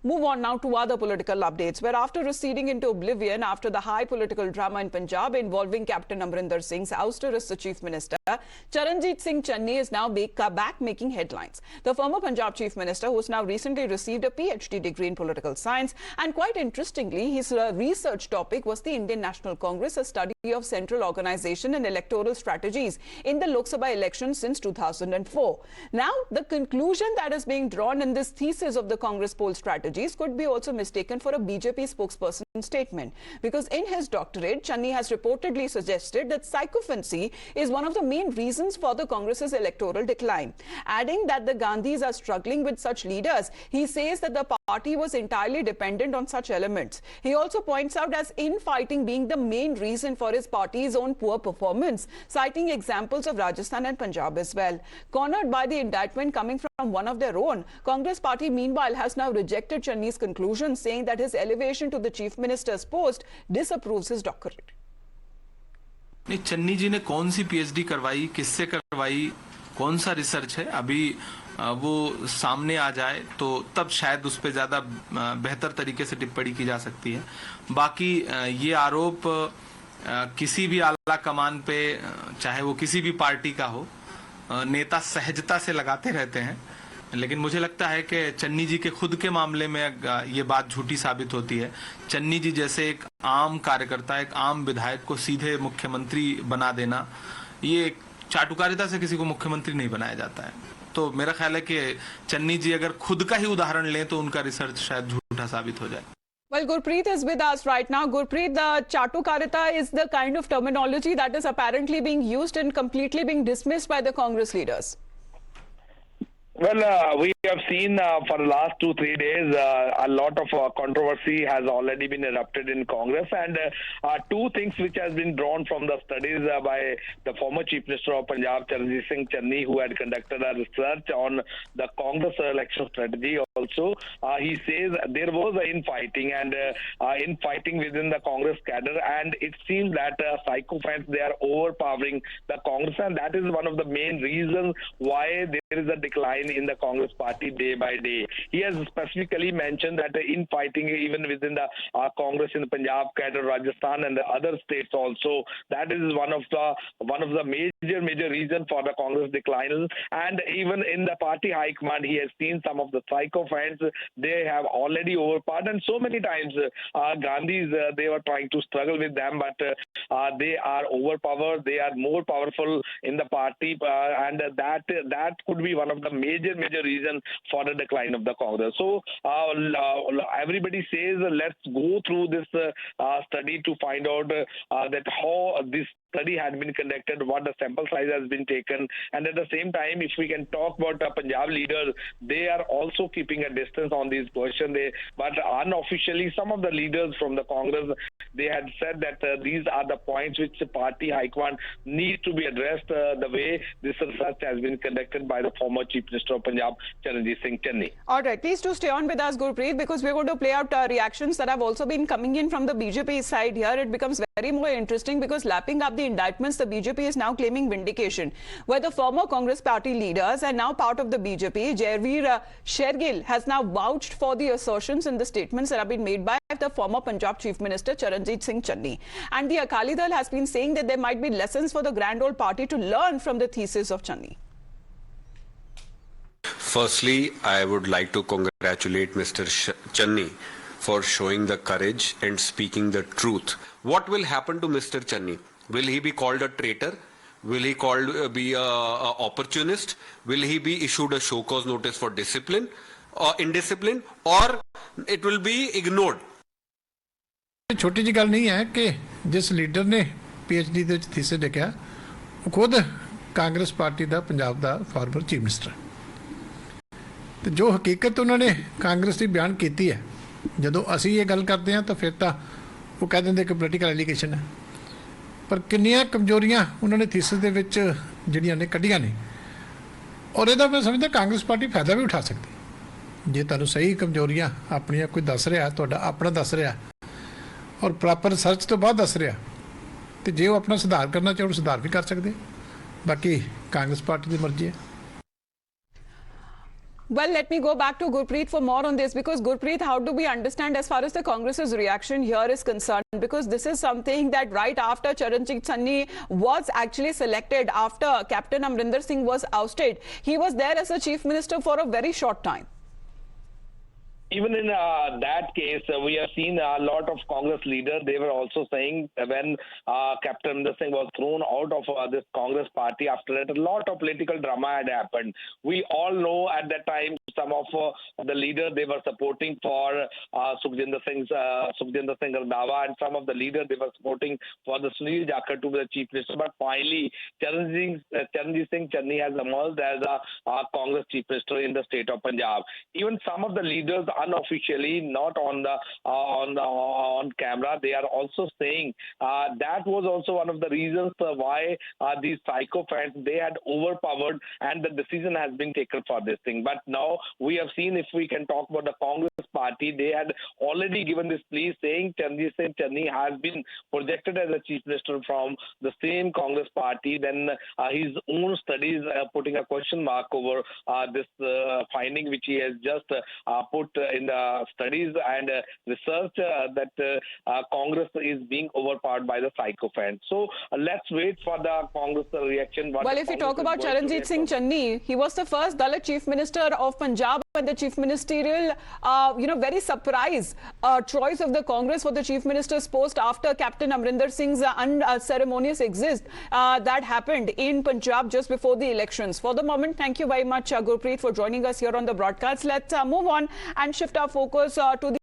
Move on now to other political updates, where after receding into oblivion after the high political drama in Punjab involving Captain Amrinder Singh's ouster as the Chief Minister, Charanjit Singh Channi is now back making headlines. The former Punjab Chief Minister, who has now recently received a PhD degree in political science, and quite interestingly, his research topic was the Indian National Congress, a study of central organization and electoral strategies in the Lok Sabha election since 2004. Now, the conclusion that is being drawn in this thesis of the Congress poll strategies could be also mistaken for a BJP spokesperson statement, because in his doctorate, Channi has reportedly suggested that sycophancy is one of the main reasons for the Congress's electoral decline. Adding that the Gandhis are struggling with such leaders, he says that the party was entirely dependent on such elements. He also points out as infighting being the main reason for his party's own poor performance, citing examples of Rajasthan and Punjab as well. Cornered by the indictment coming from one of their own, Congress party meanwhile has now rejected Channi's conclusion, saying that his elevation to the Chief Minister's post disapproves his doctorate. Channi जी ने कौन सी PhD करवाई, किससे करवाई, कौन सा research है, अभी वो सामने आ जाए तो तब शायद उस पर ज्यादा बेहतर तरीके से टिप्पणी की जा सकती है। बाकी ये आरोप किसी भी आला कमान पे, चाहे वो किसी भी पार्टी का हो, नेता सहजता से लगाते रहते हैं, लेकिन मुझे लगता है कि चन्नी जी के खुद के मामले में ये बात झूठी साबित होती है। चन्नी जी जैसे एक आम कार्यकर्ता, एक आम विधायक को सीधे मुख्यमंत्री बना देना, ये चाटुकारिता से किसी को मुख्यमंत्री नहीं बनाया जाता है। तो मेरा ख्याल है कि चन्नी जी अगर खुद का ही उदाहरण लें तो उनका रिसर्च शायद झूठा साबित हो जाए। Well, Gurpreet is with us right now. Gurpreet, the Chatukarita is the kind of terminology that is apparently being used and completely being dismissed by the Congress leaders. Well, we have seen for the last 2-3 days a lot of controversy has already been erupted in Congress, and two things which has been drawn from the studies by the former Chief Minister of Punjab, Charanjit Singh Channi, who had conducted a research on the Congress election strategy. Also, he says there was infighting and infighting within the Congress cadre, and it seems that sycophants, they are overpowering the Congress, and that is one of the main reasons why there is a decline in the Congress party day by day. He has specifically mentioned that infighting even within the Congress in the Punjab cadre, Rajasthan and the other states also, that is one of the major reason for the Congress decline. And even in the party high command, he has seen some of the sycophants, they have already overpowered, and so many times Gandhis, they were trying to struggle with them, but they are overpowered, they are more powerful in the party, and that could be one of the major reason for the decline of the Congress. So everybody says let's go through this study to find out that how this study had been conducted, what the sample size has been taken, and at the same time, if we can talk about Punjab leaders, they are also keeping a distance on these questions. But unofficially, some of the leaders from the Congress, they had said that these are the points which the party high command needs to be addressed the way this research has been conducted by the former Chief Minister of Punjab, Charanjit Singh Channi. All right, please do stay on with us, Gurpreet, because we're going to play out reactions that have also been coming in from the BJP side here. It becomes very more interesting because lapping up the indictments, the BJP is now claiming vindication, where the former Congress party leaders and now part of the BJP, Jairveer Shergill, has now vouched for the assertions and the statements that have been made by the former Punjab Chief Minister Charanjit Singh Channi. And the Akali Dal has been saying that there might be lessons for the grand old party to learn from the thesis of Channi. Firstly, I would like to congratulate Mr. Channi for showing the courage and speaking the truth. What will happen to Mr. Channi? Will he be called a traitor? Will he be a opportunist? Will he be issued a show cause notice for discipline or indiscipline, or it will be ignored? छोटी जी गल नहीं है कि जिस leader ने PhD ਦੇ ਵਿੱਚ thesis ਲਿਖਿਆ ਉਹ ਖੁਦ ਕਾਂਗਰਸ ਪਾਰਟੀ ਦਾ ਪੰਜਾਬ ਦਾ ਫਾਰਮਰ ਚੀਫ ਮਿਨਿਸਟਰ ਤੇ ਜੋ ਹਕੀਕਤ ਉਹਨਾਂ ਨੇ ਕਾਂਗਰਸ ਦੀ ਬਿਆਨ ਕੀਤੀ ਹੈ, ਜਦੋਂ ਅਸੀਂ ਇਹ ਗੱਲ ਕਰਦੇ ਹਾਂ ਤਾਂ ਫਿਰ ਤਾਂ ਉਹ ਕਹਿ ਦਿੰਦੇ ਕਿ ਪੋਲੀਟੀਕਲ ਐਲੀਗੇਸ਼ਨ ਹੈ, ਪਰ ਕਿੰਨੀਆਂ ਕਮਜ਼ੋਰੀਆਂ ਉਹਨਾਂ ਨੇ ਥੀਸਿਸ ਦੇ ਵਿੱਚ ਜਿਹੜੀਆਂ ਨੇ ਕੱਢੀਆਂ ਨੇ, ਔਰ ਇਹਦਾ ਮੈਂ ਸਮਝਦਾ ਕਾਂਗਰਸ ਪਾਰਟੀ ਫਾਇਦਾ ਵੀ ਉਠਾ ਸਕਦੀ ਜੇ ਤੁਹਾਨੂੰ ਸਹੀ ਕਮਜ਼ੋਰੀਆਂ ਆਪਣੀਆਂ ਕੋਈ ਦੱਸ ਰਿਹਾ, ਤੁਹਾਡਾ ਆਪਣਾ ਦੱਸ ਰਿਹਾ ਔਰ ਪ੍ਰੋਪਰ ਰਿਸਰਚ ਤੋਂ ਬਾਅਦ ਦੱਸ ਰਿਹਾ, ਤੇ ਜੇ ਉਹ ਆਪਣਾ ਸੁਧਾਰ ਕਰਨਾ ਚਾਹੋ ਸੁਧਾਰ ਵੀ ਕਰ ਸਕਦੇ। ਬਾਕੀ ਕਾਂਗਰਸ ਪਾਰਟੀ ਦੀ ਮਰਜ਼ੀ ਹੈ। Well, let me go back to Gurpreet for more on this, because Gurpreet, how do we understand as far as the Congress's reaction here is concerned? Because this is something that right after Charanjit Channi was actually selected, after Captain Amrinder Singh was ousted, he was there as a chief minister for a very short time. Even in that case, we have seen a lot of Congress leaders. They were also saying when Captain Amrinder Singh was thrown out of this Congress party, after that, a lot of political drama had happened. We all know at that time some of the leaders they were supporting for Sukhjinder Singh Randhawa, and some of the leaders they were supporting for the Sunil Jakhar to be the chief minister. But finally, Charanjit Singh Channi has emerged as a Congress chief minister in the state of Punjab. Even some of the leaders unofficially, not on camera, they are also saying that was also one of the reasons why these sycophants they had overpowered, and the decision has been taken for this thing. But now we have seen, if we can talk about the Congress party, they had already given this plea saying Charanjit Singh Channi has been projected as a chief minister from the same Congress party. Then his own studies putting a question mark over this finding which he has just put in the studies and research that Congress is being overpowered by the sycophants. So let's wait for the Congress reaction. Well, if you talk about Charanjit Singh Channi, he was the first Dalit chief minister of Punjab, and the chief ministerial, very surprise choice of the Congress for the chief minister's post after Captain Amrinder Singh's unceremonious exit that happened in Punjab just before the elections. For the moment, thank you very much, Gurpreet, for joining us here on the broadcast. Let's move on and shift our focus to the